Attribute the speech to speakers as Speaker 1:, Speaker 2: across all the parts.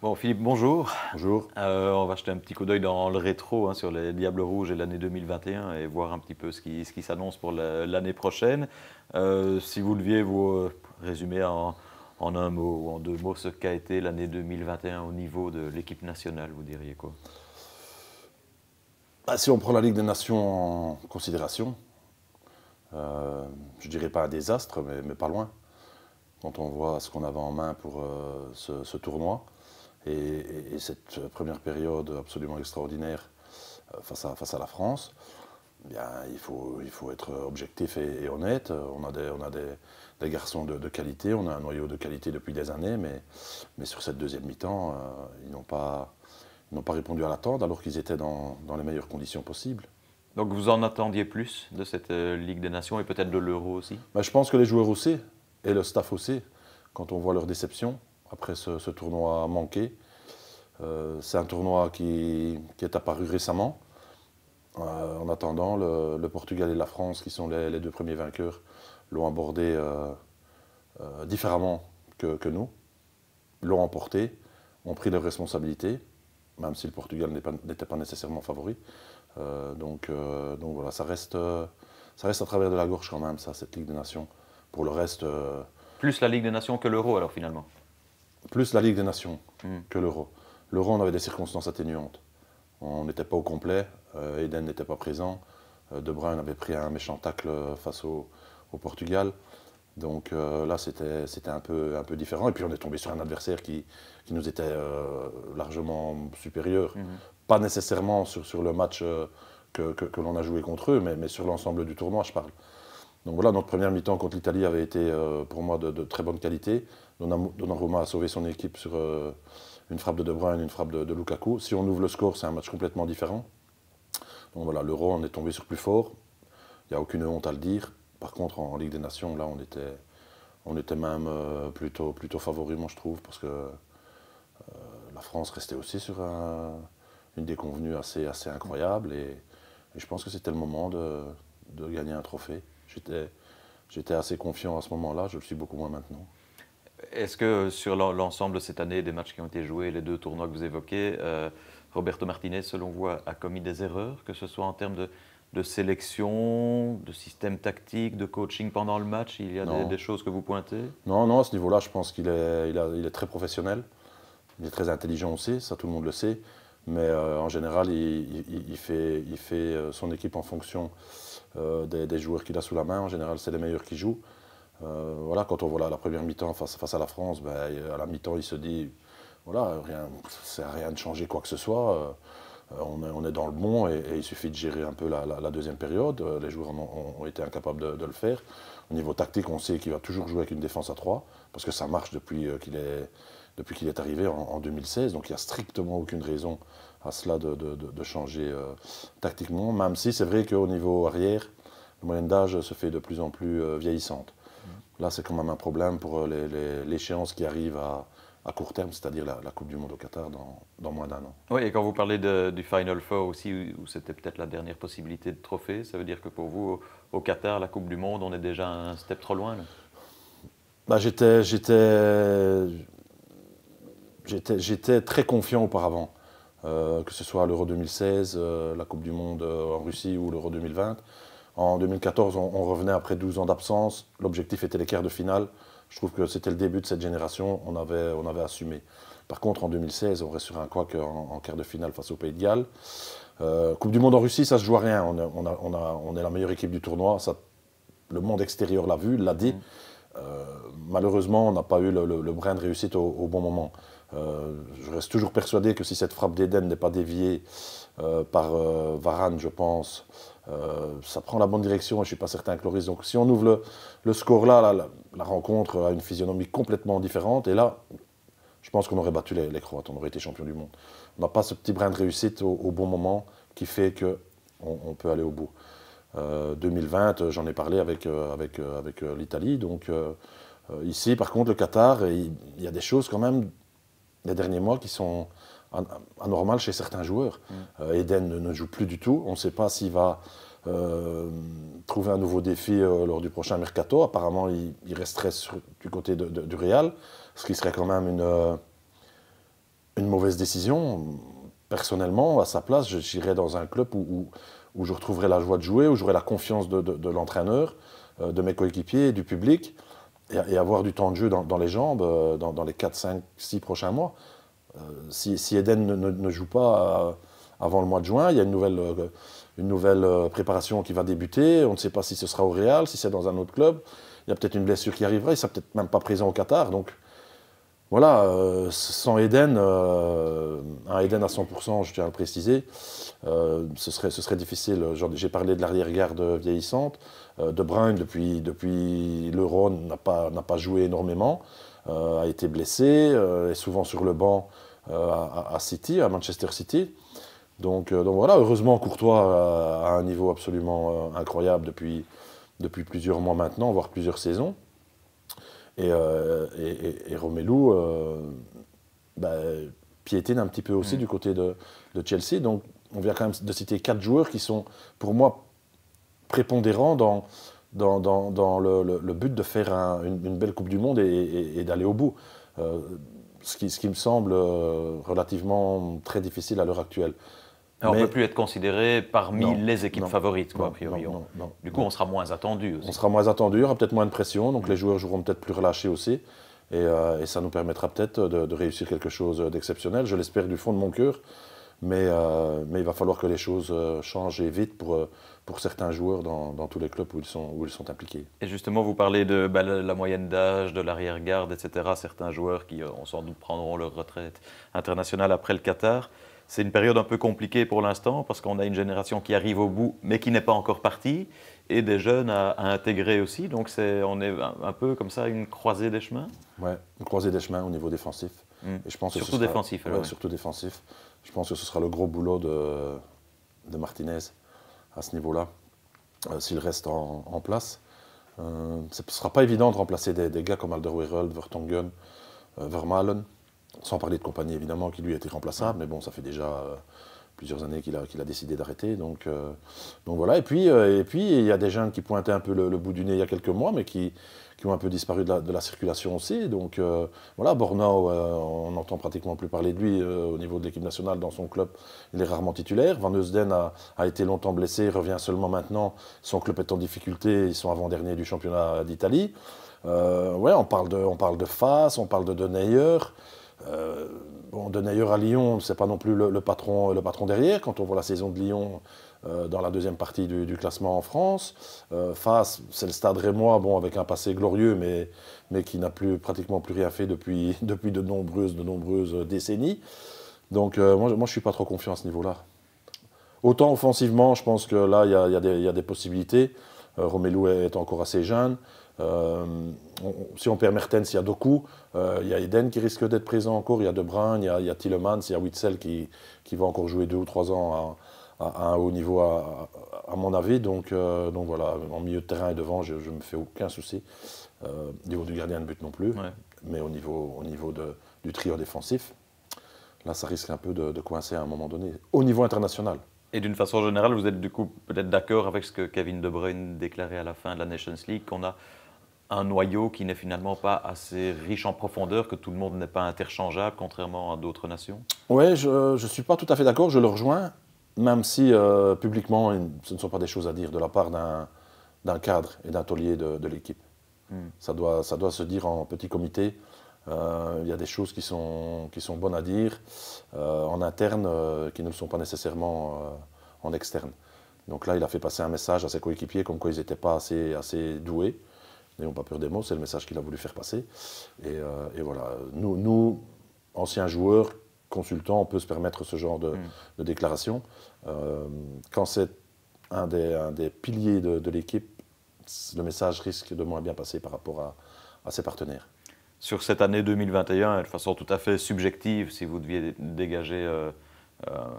Speaker 1: Bon, Philippe, bonjour.
Speaker 2: Bonjour.
Speaker 1: On va jeter un petit coup d'œil dans le rétro sur les Diables Rouges et l'année 2021 et voir un petit peu ce qui s'annonce pour l'année prochaine. Si vous deviez vous résumer en un mot ou en deux mots ce qu'a été l'année 2021 au niveau de l'équipe nationale, vous diriez quoi?
Speaker 2: Si on prend la Ligue des Nations en considération, je dirais pas un désastre, mais pas loin. Quand on voit ce qu'on avait en main pour ce tournoi et cette première période absolument extraordinaire face à la France, eh bien, il faut être objectif et honnête. On a des garçons de qualité, on a un noyau de qualité depuis des années, mais sur cette deuxième mi-temps, ils n'ont pas répondu à l'attente alors qu'ils étaient dans les meilleures conditions possibles.
Speaker 1: Donc vous en attendiez plus de cette Ligue des Nations et peut-être de l'Euro aussi?
Speaker 2: Je pense que les joueurs aussi, et le staff aussi, quand on voit leur déception après ce tournoi manqué, c'est un tournoi qui est apparu récemment. En attendant, le Portugal et la France, qui sont les deux premiers vainqueurs, l'ont abordé différemment que nous, l'ont emporté, ont pris leurs responsabilités, même si le Portugal n'était pas nécessairement favori. Donc voilà, ça reste à travers de la gorge quand même, ça, cette Ligue des Nations. Pour le reste,
Speaker 1: Plus la Ligue des Nations que l'Euro alors finalement?
Speaker 2: plus la Ligue des Nations
Speaker 1: Hmm.
Speaker 2: que l'Euro. L'Euro, on avait des circonstances atténuantes. On n'était pas au complet, Eden n'était pas présent, De Bruyne avait pris un méchant tacle face au Portugal. Donc là, c'était un peu différent. Et puis on est tombé sur un adversaire qui nous était largement supérieur. Pas nécessairement sur le match que l'on a joué contre eux, mais sur l'ensemble du tournoi, je parle. Donc voilà, notre première mi-temps contre l'Italie avait été pour moi de très bonne qualité. Donnarumma a sauvé son équipe sur une frappe de Bruyne, une frappe de Lukaku. Si on ouvre le score, c'est un match complètement différent. Donc voilà, l'Euro, on est tombé sur plus fort. Il n'y a aucune honte à le dire. Par contre, en Ligue des Nations, là, on était même plutôt favori, moi, je trouve, parce que la France restait aussi sur une déconvenue assez incroyable. Et je pense que c'était le moment de gagner un trophée. J'étais assez confiant à ce moment-là, je le suis beaucoup moins maintenant.
Speaker 1: Est-ce que sur l'ensemble de cette année, des matchs qui ont été joués, les deux tournois que vous évoquez, Roberto Martinez, selon vous, a commis des erreurs, que ce soit en termes de sélection, de système tactique, de coaching pendant le match? Il y a des choses que vous pointez?
Speaker 2: Non, à ce niveau-là, je pense qu'il est très professionnel. Il est très intelligent aussi, ça tout le monde le sait. Mais en général, il fait son équipe en fonction des joueurs qu'il a sous la main. En général, c'est les meilleurs qui jouent. Voilà, quand on voit la première mi-temps face à la France, à la mi-temps, il se dit, voilà, c'est à rien de changer quoi que ce soit. On est dans le bon et il suffit de gérer un peu la deuxième période. Les joueurs ont été incapables de le faire. Au niveau tactique, on sait qu'il va toujours jouer avec une défense à 3 parce que ça marche depuis qu'il est arrivé en 2016. Donc il n'y a strictement aucune raison à cela de changer tactiquement, même si c'est vrai qu'au niveau arrière, la moyenne d'âge se fait de plus en plus vieillissante. Là, c'est quand même un problème pour l'échéance qui arrive à court terme, c'est-à-dire la Coupe du Monde au Qatar dans moins d'un an.
Speaker 1: Oui, et quand vous parlez du Final Four aussi, où c'était peut-être la dernière possibilité de trophée, ça veut dire que pour vous, au Qatar, la Coupe du Monde, on est déjà un step trop loin là?
Speaker 2: J'étais très confiant auparavant, que ce soit l'Euro 2016, la Coupe du Monde en Russie ou l'Euro 2020. En 2014, on revenait après 12 ans d'absence. L'objectif était les quarts de finale. Je trouve que c'était le début de cette génération. On avait assumé. Par contre, en 2016, on reste sur un couac en quart de finale face au Pays de Galles. Coupe du Monde en Russie, ça se joue à rien. On est la meilleure équipe du tournoi. Ça, le monde extérieur l'a vu, l'a dit. Malheureusement, on n'a pas eu le brin de réussite au bon moment. Je reste toujours persuadé que si cette frappe d'Eden n'est pas déviée par Varane, je pense, ça prend la bonne direction et je ne suis pas certain que Loris. Donc si on ouvre le score là, la rencontre a une physionomie complètement différente. Et là, je pense qu'on aurait battu les Croates, on aurait été champion du monde. On n'a pas ce petit brin de réussite au bon moment qui fait qu'on peut aller au bout. 2020, j'en ai parlé avec l'Italie. Donc ici, par contre, le Qatar, il y a des choses quand même, les derniers mois, qui sont anormales chez certains joueurs. Eden ne joue plus du tout. On ne sait pas s'il va trouver un nouveau défi lors du prochain mercato. Apparemment, il resterait du côté du Real, ce qui serait quand même mauvaise décision. Personnellement, à sa place, j'irais dans un club où je retrouverais la joie de jouer, où j'aurais la confiance de l'entraîneur, de mes coéquipiers, du public, et avoir du temps de jeu dans les jambes dans les 4, 5, 6 prochains mois. Si Eden ne joue pas avant le mois de juin, il y a une nouvelle préparation qui va débuter. On ne sait pas si ce sera au Real, si c'est dans un autre club. Il y a peut-être une blessure qui arrivera, il ne sera peut-être même pas présent au Qatar. Donc voilà, sans Eden, un Eden à 100%, je tiens à le préciser, ce serait difficile. J'ai parlé de l'arrière-garde vieillissante. De Bruyne, depuis l'Euro, n'a pas joué énormément, a été blessé, est souvent sur le banc à City, à Manchester City. Donc voilà, heureusement Courtois a un niveau absolument incroyable depuis plusieurs mois maintenant, voire plusieurs saisons. Et Romelu piétine un petit peu aussi du côté de Chelsea. Donc on vient quand même de citer 4 joueurs qui sont pour moi prépondérants dans le but de faire une belle Coupe du Monde et d'aller au bout. Ce qui me semble relativement très difficile à l'heure actuelle.
Speaker 1: On ne peut plus être considéré parmi les équipes favorites,
Speaker 2: non,
Speaker 1: a priori.
Speaker 2: Non.
Speaker 1: Du coup, on sera moins attendu aussi.
Speaker 2: On sera moins attendu, il y aura peut-être moins de pression, donc les joueurs joueront peut-être plus relâchés aussi. Et ça nous permettra peut-être de réussir quelque chose d'exceptionnel. Je l'espère du fond de mon cœur. Mais il va falloir que les choses changent et vite pour certains joueurs dans tous les clubs où ils sont impliqués.
Speaker 1: Et justement, vous parlez de la moyenne d'âge, de l'arrière-garde, etc. Certains joueurs qui sans doute prendront leur retraite internationale après le Qatar. C'est une période un peu compliquée pour l'instant parce qu'on a une génération qui arrive au bout mais qui n'est pas encore partie et des jeunes à intégrer aussi. Donc on est un peu comme ça une croisée des chemins.
Speaker 2: Oui, une croisée des chemins au niveau défensif.
Speaker 1: Et je pense surtout défensif.
Speaker 2: Ouais, surtout défensif. Je pense que ce sera le gros boulot de Martinez à ce niveau-là, s'il reste en place. Ce ne sera pas évident de remplacer des gars comme Alderweireld, Vertonghen, Vermaelen, sans parler de Compagnie évidemment, qui lui était remplaçable, mais bon, ça fait déjà plusieurs années qu'il a décidé d'arrêter. Donc voilà. Et puis il y a des jeunes qui pointaient un peu le bout du nez il y a quelques mois, mais qui ont un peu disparu de la circulation aussi. Donc voilà, Bornau, on n'entend pratiquement plus parler de lui au niveau de l'équipe nationale dans son club. Il est rarement titulaire. Van Heusden a été longtemps blessé, revient seulement maintenant. Son club est en difficulté, ils sont avant-dernier du championnat d'Italie. Ouais, on parle de Fass, on parle de Denayer. Denayer à Lyon, c'est pas non plus le patron derrière. Quand on voit la saison de Lyon dans la deuxième partie du classement en France, Fass, c'est le Stade Rémois, avec un passé glorieux, mais qui n'a pratiquement plus rien fait depuis de nombreuses décennies. Donc moi, je suis pas trop confiant à ce niveau-là. Autant offensivement, je pense que là, il y a des possibilités. Romelu est encore assez jeune. Si on perd Mertens, il y a Doku, il y a Eden qui risque d'être présent encore, il y a De Bruyne, il y a Tielemans, il y a Witsel qui va encore jouer 2 ou 3 ans à un haut niveau à mon avis. Donc voilà, en milieu de terrain et devant, je ne me fais aucun souci. Au niveau du gardien de but non plus, ouais. Mais au niveau du trio défensif, là ça risque un peu de coincer à un moment donné, au niveau international.
Speaker 1: Et d'une façon générale, vous êtes du coup peut-être d'accord avec ce que Kevin De Bruyne déclarait à la fin de la Nations League, qu'on a un noyau qui n'est finalement pas assez riche en profondeur, que tout le monde n'est pas interchangeable, contrairement à d'autres nations?
Speaker 2: Oui, je ne suis pas tout à fait d'accord, je le rejoins, même si publiquement, ce ne sont pas des choses à dire de la part d'un cadre et d'un taulier de l'équipe. Ça doit se dire en petit comité. Il y a des choses qui sont bonnes à dire en interne qui ne le sont pas nécessairement en externe. Donc là, il a fait passer un message à ses coéquipiers comme quoi ils n'étaient pas assez doués. N'ayons pas peur des mots, c'est le message qu'il a voulu faire passer. Et voilà, nous, anciens joueurs, consultants, on peut se permettre ce genre de déclaration. Quand c'est un des piliers de l'équipe, le message risque de moins bien passer par rapport à ses partenaires.
Speaker 1: Sur cette année 2021, de façon tout à fait subjective, si vous deviez dégager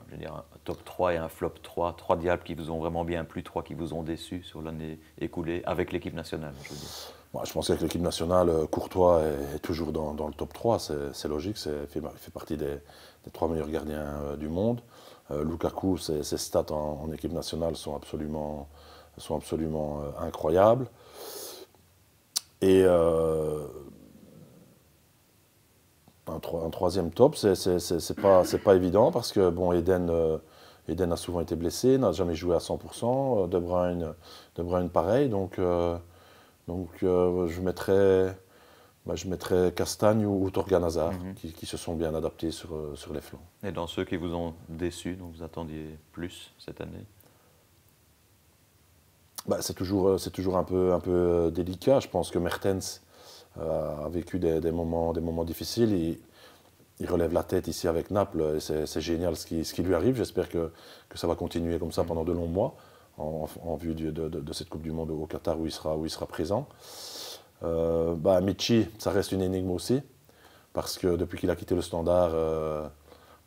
Speaker 1: je veux dire, un top 3 et un flop 3 diables qui vous ont vraiment bien plu, 3 qui vous ont déçu sur l'année écoulée avec l'équipe nationale, je veux dire.
Speaker 2: Moi, je pense qu'avec l'équipe nationale, Courtois est toujours dans le top 3, c'est logique, il fait partie des 3 meilleurs gardiens du monde. Lukaku, ses stats en équipe nationale sont absolument incroyables. Et Un troisième top, c'est pas évident parce que bon, Eden a souvent été blessé, n'a jamais joué à 100%. De Bruyne pareil, je mettrais Castagne ou Torgan Hazard qui se sont bien adaptés sur les flancs.
Speaker 1: Et dans ceux qui vous ont déçu, dont vous attendiez plus cette année?
Speaker 2: C'est toujours un peu délicat. Je pense que Mertens a vécu des moments difficiles. Il relève la tête ici avec Naples. C'est génial ce qui lui arrive. J'espère que ça va continuer comme ça pendant de longs mois, en vue de cette Coupe du Monde au Qatar où il sera présent. Michy, ça reste une énigme aussi, parce que depuis qu'il a quitté le Standard,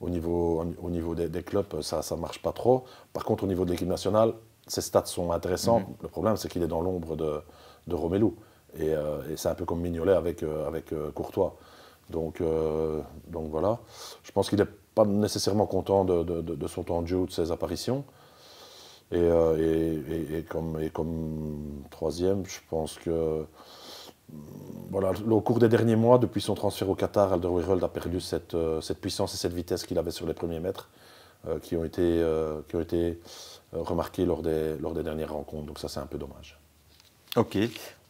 Speaker 2: au niveau des clubs, ça ne marche pas trop. Par contre, au niveau de l'équipe nationale, ses stats sont intéressants. Le problème, c'est qu'il est dans l'ombre de Romelu. Et c'est un peu comme Mignolet avec Courtois. Donc voilà. Je pense qu'il n'est pas nécessairement content de son temps de jeu ou de ses apparitions. Et comme troisième, je pense que voilà, au cours des derniers mois, depuis son transfert au Qatar, Alderweireld a perdu cette puissance et cette vitesse qu'il avait sur les premiers mètres, qui ont été remarqués lors des dernières rencontres. Donc ça, c'est un peu dommage.
Speaker 1: Ok.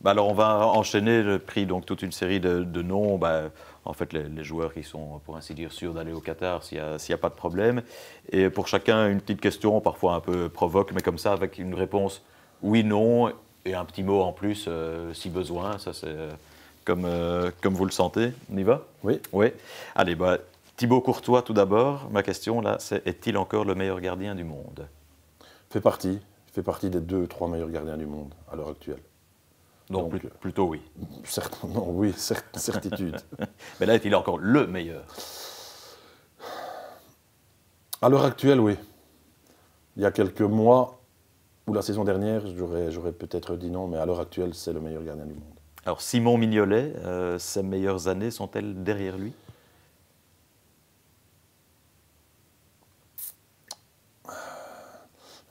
Speaker 1: Alors on va enchaîner. J'ai pris donc toute une série de noms. En fait, les joueurs qui sont, pour ainsi dire, sûrs d'aller au Qatar s'il n'y a pas de problème. Et pour chacun, une petite question, parfois un peu provoque, mais comme ça, avec une réponse oui, non, et un petit mot en plus si besoin. Ça, c'est comme vous le sentez. On y va?
Speaker 2: Oui.
Speaker 1: Oui. Allez, Thibaut Courtois, tout d'abord. Ma question, là, c'est est-il encore le meilleur gardien du monde?
Speaker 2: Il fait partie des 2 ou 3 meilleurs gardiens du monde à l'heure actuelle.
Speaker 1: Donc plutôt oui.
Speaker 2: Certainement, oui, certitude.
Speaker 1: Mais là, est-il encore le meilleur?
Speaker 2: À l'heure actuelle, oui. Il y a quelques mois, ou la saison dernière, j'aurais peut-être dit non, mais à l'heure actuelle, c'est le meilleur gardien du monde.
Speaker 1: Alors, Simon Mignolet, ses meilleures années sont-elles derrière lui?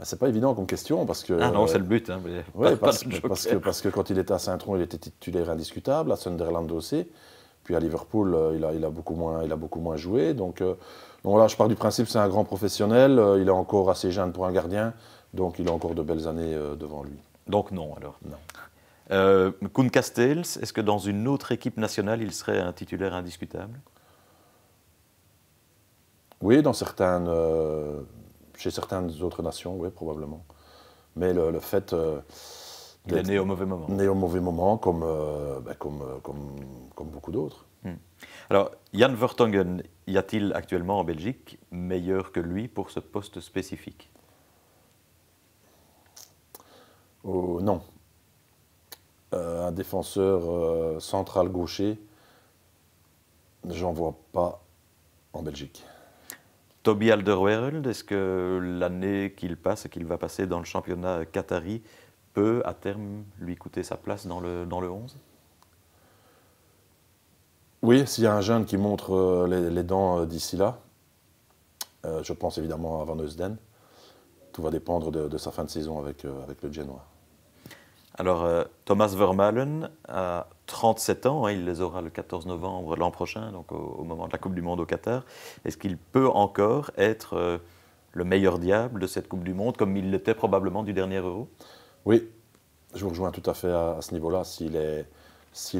Speaker 2: C'est pas évident comme question parce que.
Speaker 1: Ah non, c'est le but. Hein,
Speaker 2: parce que quand il était à Saint-Tron, il était titulaire indiscutable, à Sunderland aussi. Puis à Liverpool, il a beaucoup moins joué. Donc là, je pars du principe que c'est un grand professionnel. Il est encore assez jeune pour un gardien, donc il a encore de belles années devant lui.
Speaker 1: Donc non, alors.
Speaker 2: Non.
Speaker 1: Koen Castells, est-ce que dans une autre équipe nationale, il serait un titulaire indiscutable?
Speaker 2: Oui, chez certaines autres nations, oui, probablement. Mais le fait
Speaker 1: il est né au mauvais moment.
Speaker 2: Né au mauvais moment, comme beaucoup d'autres.
Speaker 1: Alors, Jan Vertonghen, y a-t-il actuellement en Belgique meilleur que lui pour ce poste spécifique?
Speaker 2: Non. Un défenseur central gaucher, j'en vois pas en Belgique.
Speaker 1: Toby Alderweireld, est-ce que l'année qu'il passe et qu'il va passer dans le championnat qatari peut à terme lui coûter sa place dans le 11?
Speaker 2: Oui, s'il y a un jeune qui montre les dents d'ici là, je pense évidemment à Van Heusden. Tout va dépendre de sa fin de saison avec le Genoa.
Speaker 1: Alors, Thomas Vermaelen a 37 ans, il les aura le 14 novembre l'an prochain, donc au moment de la Coupe du Monde au Qatar. Est-ce qu'il peut encore être le meilleur diable de cette Coupe du Monde, comme il l'était probablement du dernier Euro?
Speaker 2: Oui, je vous rejoins tout à fait à ce niveau-là. S'il est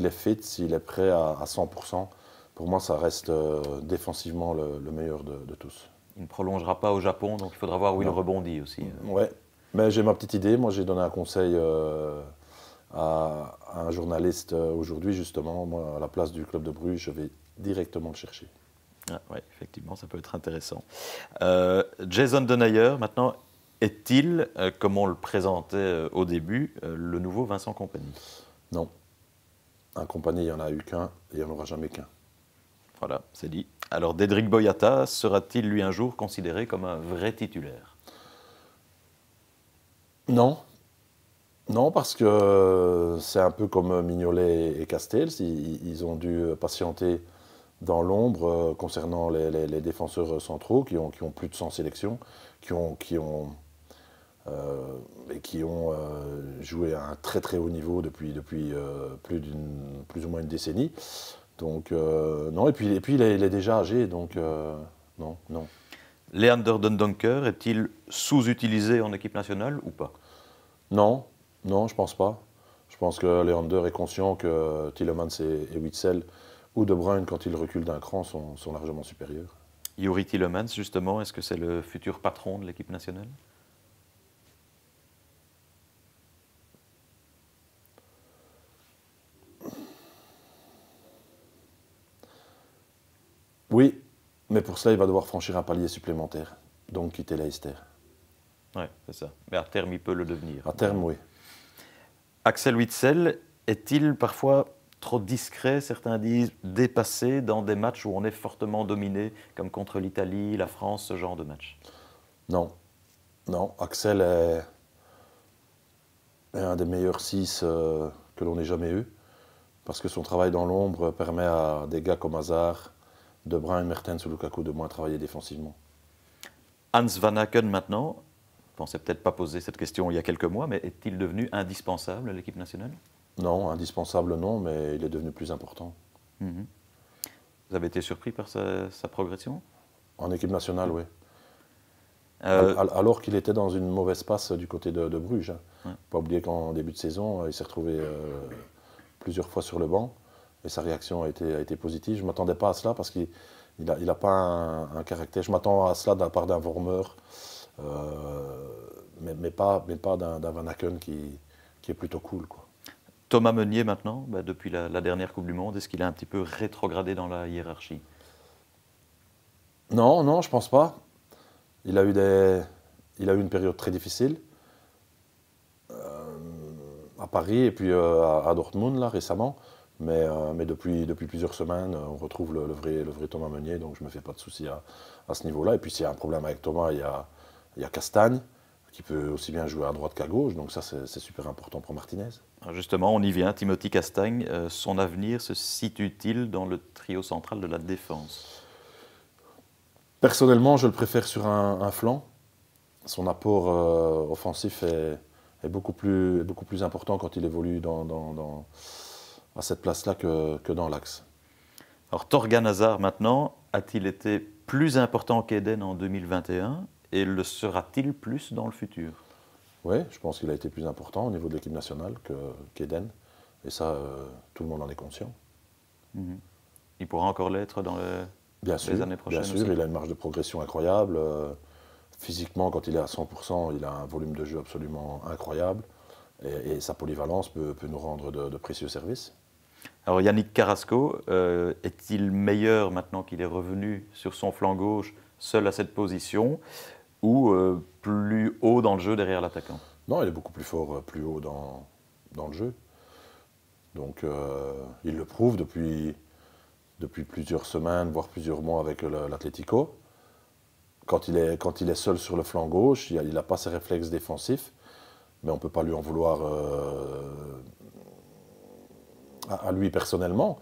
Speaker 2: fit, s'il est prêt à 100%, pour moi, ça reste défensivement le meilleur de tous.
Speaker 1: Il ne prolongera pas au Japon, donc il faudra voir où il rebondit aussi.
Speaker 2: Ouais. Mais j'ai ma petite idée. Moi, j'ai donné un conseil à un journaliste aujourd'hui, justement. Moi, à la place du club de Bruges, je vais directement le chercher.
Speaker 1: Ah, oui, effectivement, ça peut être intéressant. Jason Denayer, maintenant, est-il, comme on le présentait au début, le nouveau Vincent Kompany?
Speaker 2: Non. Un Kompany, il n'y en a eu qu'un et il n'y en aura jamais qu'un.
Speaker 1: Voilà, c'est dit. Alors, Dedryck Boyata sera-t-il, lui, un jour considéré comme un vrai titulaire?
Speaker 2: Non. Non, parce que c'est un peu comme Mignolet et Castells. Ils ont dû patienter dans l'ombre concernant les défenseurs centraux qui ont plus de 100 sélections, qui ont joué à un très très haut niveau depuis plus ou moins une décennie. Donc, non, et puis il est déjà âgé, donc non, non.
Speaker 1: Leander Dendoncker est-il sous-utilisé en équipe nationale ou pas?
Speaker 2: Non, non, je pense pas. Je pense que Leander est conscient que Tielemans et Witsel ou De Bruyne, quand ils reculent d'un cran, sont largement supérieurs.
Speaker 1: Youri Tielemans, justement, est-ce que c'est le futur patron de l'équipe nationale?
Speaker 2: Oui, mais pour cela, il va devoir franchir un palier supplémentaire, donc quitter Leicester.
Speaker 1: Oui, c'est ça. Mais à terme, il peut le devenir.
Speaker 2: À terme, oui.
Speaker 1: Axel Witsel est-il parfois trop discret, certains disent dépassé dans des matchs où on est fortement dominé, comme contre l'Italie, la France, ce genre de match?
Speaker 2: Non, non. Axel est un des meilleurs 6 que l'on ait jamais eu, parce que son travail dans l'ombre permet à des gars comme Hazard, De Bruyne, Mertens ou Lukaku de moins travailler défensivement.
Speaker 1: Hans Van Aken maintenant, je ne pensais peut-être pas poser cette question il y a quelques mois, mais est-il devenu indispensable à l'équipe nationale?
Speaker 2: Non, indispensable non, mais il est devenu plus important.
Speaker 1: Mhm. Vous avez été surpris par sa progression?
Speaker 2: En équipe nationale, oui.
Speaker 1: Euh,
Speaker 2: Alors qu'il était dans une mauvaise passe du côté de Bruges.
Speaker 1: Ouais.
Speaker 2: Pas oublier qu'en début de saison, il s'est retrouvé plusieurs fois sur le banc et sa réaction a été positive. Je ne m'attendais pas à cela parce qu'il n'a pas un caractère. Je m'attends à cela de la part d'un Vormer, mais pas d'un Van Aken qui est plutôt cool, quoi.
Speaker 1: Thomas Meunier maintenant, depuis la dernière Coupe du Monde, est-ce qu'il a un petit peu rétrogradé dans la hiérarchie?
Speaker 2: Non, non, je pense pas. Il a eu une période très difficile à Paris et puis à Dortmund là récemment. Mais depuis plusieurs semaines, on retrouve le vrai Thomas Meunier, donc je ne me fais pas de soucis à ce niveau-là. Et puis s'il y a un problème avec Thomas, il y a Castagne, qui peut aussi bien jouer à droite qu'à gauche, donc ça c'est super important pour Martinez.
Speaker 1: Alors justement, on y vient. Timothy Castagne, son avenir se situe-t-il dans le trio central de la défense?
Speaker 2: Personnellement, je le préfère sur un flanc. Son apport offensif est beaucoup plus important quand il évolue à cette place-là que dans l'axe.
Speaker 1: Alors Torgan Hazard maintenant, a-t-il été plus important qu'Eden en 2021 et le sera-t-il plus dans le futur?
Speaker 2: Oui, je pense qu'il a été plus important au niveau de l'équipe nationale qu'Eden. Et ça, tout le monde en est conscient.
Speaker 1: Mhm. Il pourra encore l'être dans les années prochaines
Speaker 2: bien sûr,
Speaker 1: aussi.
Speaker 2: il a une marge de progression incroyable. Physiquement, quand il est à 100%, il a un volume de jeu absolument incroyable. Et sa polyvalence peut nous rendre de précieux services.
Speaker 1: Alors Yannick Carrasco, est-il meilleur maintenant qu'il est revenu sur son flanc gauche, seul à cette position, ou plus haut dans le jeu derrière l'attaquant?
Speaker 2: Non, il est beaucoup plus fort, plus haut dans le jeu. Donc il le prouve depuis plusieurs semaines, voire plusieurs mois avec l'Atlético. Quand il est seul sur le flanc gauche, il n'a pas ses réflexes défensifs, mais on ne peut pas lui en vouloir à lui personnellement.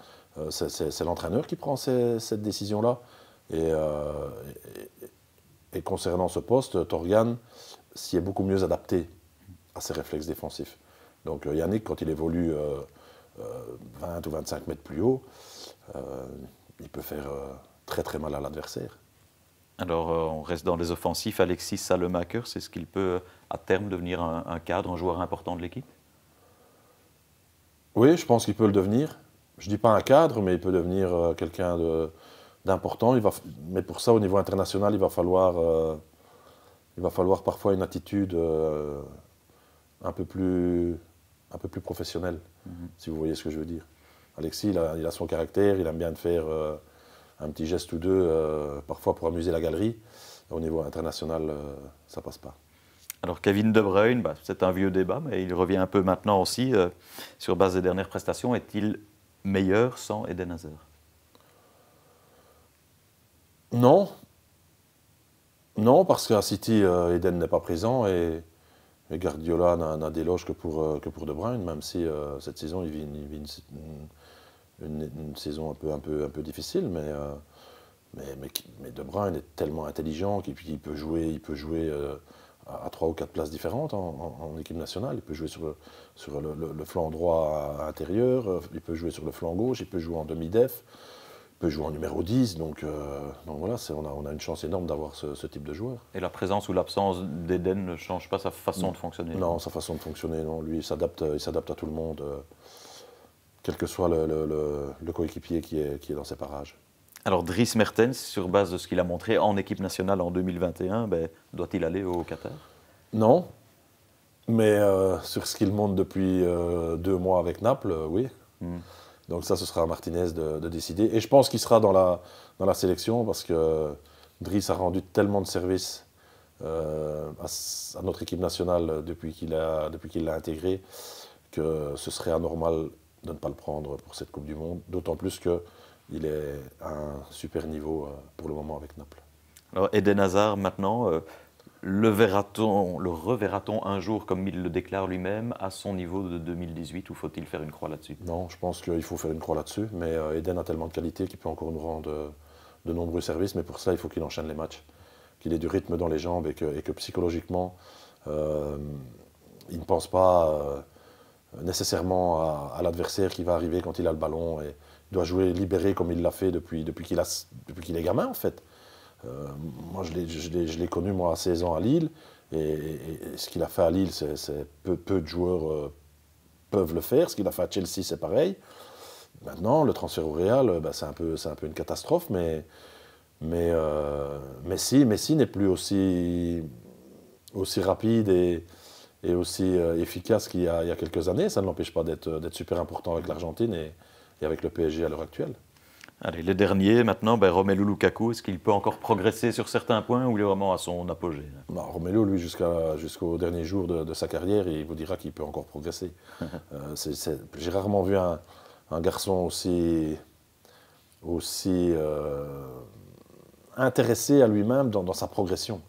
Speaker 2: C'est l'entraîneur qui prend cette décision-là. Et concernant ce poste, Torgan s'y est beaucoup mieux adapté à ses réflexes défensifs. Donc Yannick, quand il évolue 20 ou 25 mètres plus haut, il peut faire très très mal à l'adversaire.
Speaker 1: Alors on reste dans les offensifs. Alexis Salemaker, c'est ce qu'il peut à terme devenir un cadre, un joueur important de l'équipe?
Speaker 2: Oui, je pense qu'il peut le devenir. Je ne dis pas un cadre, mais il peut devenir quelqu'un d'important. Mais pour ça, au niveau international, il va falloir parfois une attitude un peu plus professionnelle, si vous voyez ce que je veux dire. Alexis, il a son caractère, il aime bien de faire un petit geste ou deux, parfois pour amuser la galerie. Au niveau international, ça passe pas.
Speaker 1: Alors Kevin De Bruyne, c'est un vieux débat, mais il revient un peu maintenant aussi sur base des dernières prestations. Est-il meilleur sans Eden Hazard?
Speaker 2: Non. Non, parce qu'à City, Eden n'est pas présent et Guardiola n'a d'éloge que pour De Bruyne, même si cette saison, il vit une saison un peu difficile, mais De Bruyne est tellement intelligent qu'il peut jouer à 3 ou 4 places différentes en équipe nationale. Il peut jouer sur le flanc droit intérieur, il peut jouer sur le flanc gauche, il peut jouer en demi-def, il peut jouer en numéro 10. Donc voilà, on a une chance énorme d'avoir ce type de joueur.
Speaker 1: Et la présence ou l'absence d'Eden ne change pas sa façon de fonctionner?
Speaker 2: Non, sa façon de fonctionner, non. Lui, il s'adapte à tout le monde, quel que soit le coéquipier qui est dans ses parages.
Speaker 1: Alors Dries Mertens, sur base de ce qu'il a montré en équipe nationale en 2021, doit-il aller au Qatar?
Speaker 2: Non, mais sur ce qu'il montre depuis 2 mois avec Naples, oui. Donc ça, ce sera à Martinez de décider. Et je pense qu'il sera dans la sélection parce que Dries a rendu tellement de services à notre équipe nationale depuis qu'il l'a intégré que ce serait anormal de ne pas le prendre pour cette Coupe du Monde. D'autant plus qu'il est à un super niveau pour le moment avec Naples.
Speaker 1: Alors Eden Hazard, maintenant, le reverra-t-on un jour, comme il le déclare lui-même, à son niveau de 2018, ou faut-il faire une croix là-dessus?
Speaker 2: Non, je pense qu'il faut faire une croix là-dessus, mais Eden a tellement de qualité qu'il peut encore nous rendre de nombreux services, mais pour ça, il faut qu'il enchaîne les matchs, qu'il ait du rythme dans les jambes et que psychologiquement, il ne pense pas nécessairement à l'adversaire qui va arriver quand il a le ballon. Et il doit jouer libéré comme il l'a fait depuis qu'il est gamin, en fait. Moi, je l'ai connu, moi, à 16 ans à Lille, et ce qu'il a fait à Lille, peu de joueurs peuvent le faire. Ce qu'il a fait à Chelsea, c'est pareil. Maintenant, le transfert au Real, c'est un peu une catastrophe, mais Messi n'est plus aussi rapide et aussi efficace qu'il y a quelques années. Ça ne l'empêche pas d'être super important avec l'Argentine et avec le PSG à l'heure actuelle.
Speaker 1: Allez, les derniers, maintenant, Romelu Lukaku, est-ce qu'il peut encore progresser sur certains points ou il est vraiment à son apogée?
Speaker 2: Romelu, lui, jusqu'au dernier jour de sa carrière, il vous dira qu'il peut encore progresser. J'ai rarement vu un garçon aussi intéressé à lui-même dans sa progression.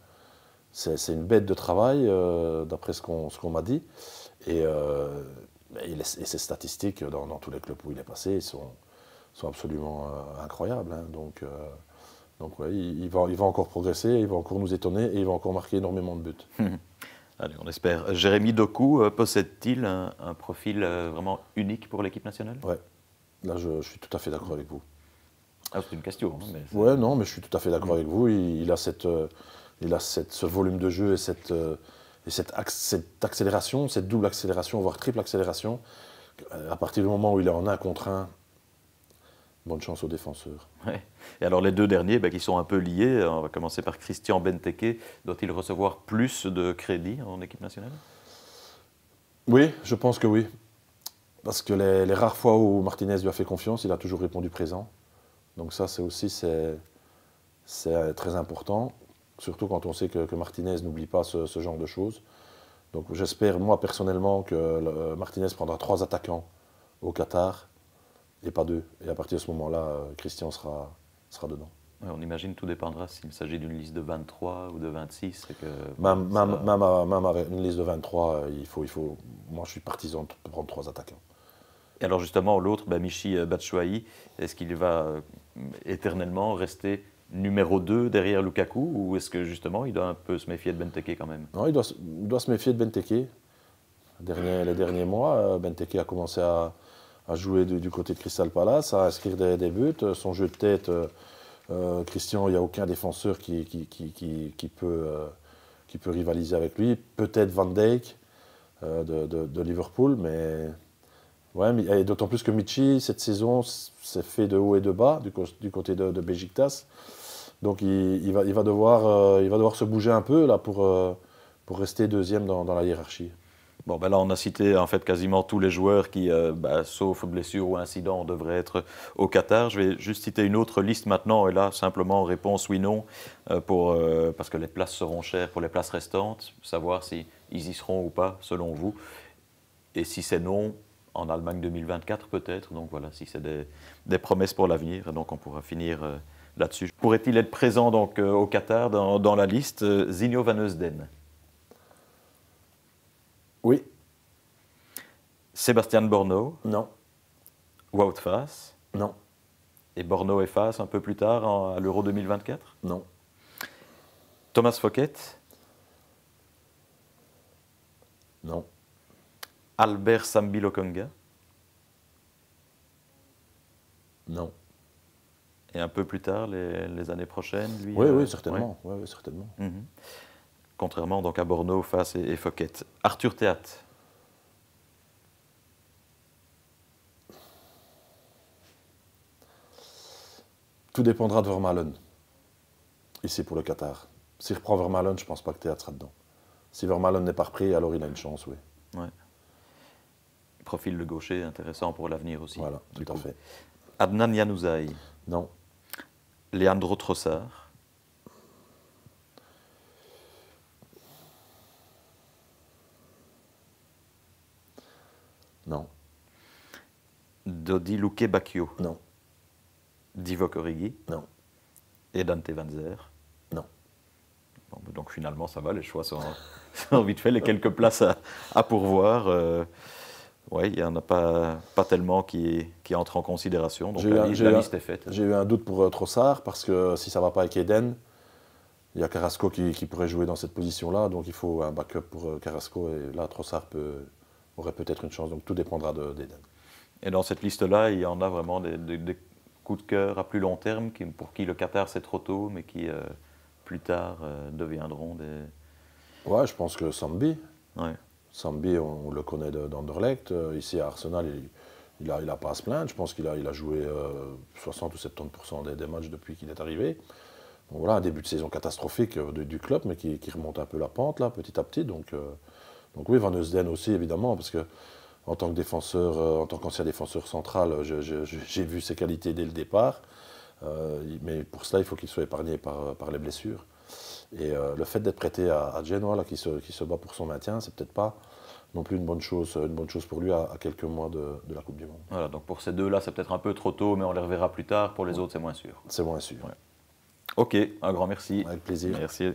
Speaker 2: C'est une bête de travail, d'après ce qu'on m'a dit. Et ses statistiques dans tous les clubs où il est passé sont absolument incroyables. Hein. Donc ouais, il va encore progresser, il va encore nous étonner et il va encore marquer énormément de buts.
Speaker 1: Allez, on espère. Jérémy Doku possède-t-il un profil vraiment unique pour l'équipe nationale?
Speaker 2: Ouais, là je suis tout à fait d'accord avec vous.
Speaker 1: Ah, c'est une question. Hein,
Speaker 2: ouais, non, mais je suis tout à fait d'accord avec vous. Il a ce volume de jeu et cette accélération, cette double accélération, voire triple accélération. À partir du moment où il est en 1 contre 1, bonne chance aux défenseurs.
Speaker 1: Ouais. Et alors les deux derniers qui sont un peu liés, on va commencer par Christian Benteke. Doit-il recevoir plus de crédit en équipe nationale?
Speaker 2: Oui, je pense que oui. Parce que les rares fois où Martinez lui a fait confiance, il a toujours répondu présent. Donc ça, c'est très important. Surtout quand on sait que Martinez n'oublie pas ce genre de choses. Donc j'espère, moi personnellement, que Martinez prendra 3 attaquants au Qatar et pas 2. Et à partir de ce moment-là, Christian sera dedans.
Speaker 1: Ouais, on imagine tout dépendra s'il s'agit d'une liste de 23 ou de 26.
Speaker 2: Même avec une liste de 23, moi je suis partisan de prendre 3 attaquants.
Speaker 1: Et alors justement, l'autre, Michy Batshuayi, est-ce qu'il va éternellement rester numéro 2 derrière Lukaku ou est-ce que justement il doit un peu se méfier de Benteke quand même?
Speaker 2: Non, il doit se méfier de Benteke. Les derniers mois, Benteke a commencé à jouer du côté de Crystal Palace, à inscrire des buts. Son jeu de tête, Christian, il n'y a aucun défenseur qui peut rivaliser avec lui. Peut-être Van Dijk de Liverpool, mais... Ouais, et d'autant plus que Michy, cette saison, s'est fait de haut et de bas du côté de Beşiktaş. Donc il va devoir se bouger un peu là, pour rester deuxième dans la hiérarchie.
Speaker 1: Bon, là, on a cité en fait quasiment tous les joueurs qui, sauf blessure ou incident, devraient être au Qatar. Je vais juste citer une autre liste maintenant, et là, simplement réponse oui/non, parce que les places seront chères pour les places restantes, savoir si ils y seront ou pas, selon vous. Et si c'est non, en Allemagne 2024 peut-être. Donc voilà, si c'est des promesses pour l'avenir, donc on pourra finir là-dessus. Pourrait-il être présent donc au Qatar dans la liste? Zinho van Heusden.
Speaker 2: Oui.
Speaker 1: Sébastien Borno.
Speaker 2: Non.
Speaker 1: Wout Faes.
Speaker 2: Non.
Speaker 1: Et Borno et Faes un peu plus tard à l'Euro 2024.
Speaker 2: Non.
Speaker 1: Thomas Foket.
Speaker 2: Non.
Speaker 1: Albert Sambi Lokonga.
Speaker 2: Non.
Speaker 1: Et un peu plus tard, les années prochaines, lui.
Speaker 2: Oui, certainement.
Speaker 1: ouais.
Speaker 2: Oui, certainement.
Speaker 1: Contrairement donc à Borno, Faas et Fouquet. Arthur Théat.
Speaker 2: Tout dépendra de Vermaelen, ici pour le Qatar. S'il reprend Vermaelen, je ne pense pas que Théâtre sera dedans. Si Vermaelen n'est pas repris, alors il a une chance, oui.
Speaker 1: Ouais. Profil de gaucher intéressant pour l'avenir aussi.
Speaker 2: Voilà, tout à fait.
Speaker 1: Adnan Januzaj.
Speaker 2: Non.
Speaker 1: Leandro Trossard.
Speaker 2: Non.
Speaker 1: Dodi Luque Bacchio.
Speaker 2: Non.
Speaker 1: Divock Origi.
Speaker 2: Non.
Speaker 1: Et Dante Van Zer.
Speaker 2: Non.
Speaker 1: Bon, donc finalement, ça va, les choix sont vite fait, les quelques places à pourvoir. Oui, il n'y en a pas tellement qui entrent en considération, donc la liste est faite.
Speaker 2: J'ai eu un doute pour Trossard, parce que si ça ne va pas avec Eden, il y a Carrasco qui pourrait jouer dans cette position-là, donc il faut un backup pour Carrasco, et là, Trossard aurait peut-être une chance, donc tout dépendra d'Eden.
Speaker 1: Et dans cette liste-là, il y en a vraiment des coups de cœur à plus long terme, pour qui le Qatar c'est trop tôt, mais qui plus tard deviendront des...
Speaker 2: Ouais, je pense que Sambi.
Speaker 1: Ouais.
Speaker 2: Sambi, on le connaît d'Anderlecht. Ici à Arsenal, il a pas à se plaindre. Je pense qu'il a joué 60 ou 70% des matchs depuis qu'il est arrivé. Donc voilà, un début de saison catastrophique du club, mais qui remonte un peu la pente là, petit à petit. Donc oui, Van Eusden aussi, évidemment, parce que en tant qu'ancien défenseur central, j'ai vu ses qualités dès le départ. Mais pour cela, il faut qu'il soit épargné par les blessures. Et le fait d'être prêté à Genoa, là, qui se bat pour son maintien, c'est peut-être pas non plus une bonne chose pour lui à quelques mois de la Coupe du Monde.
Speaker 1: Voilà, donc pour ces deux-là, c'est peut-être un peu trop tôt, mais on les reverra plus tard. Pour les autres, c'est moins sûr.
Speaker 2: C'est moins sûr.
Speaker 1: Ouais. Ok, un grand merci.
Speaker 2: Avec plaisir.
Speaker 1: Merci.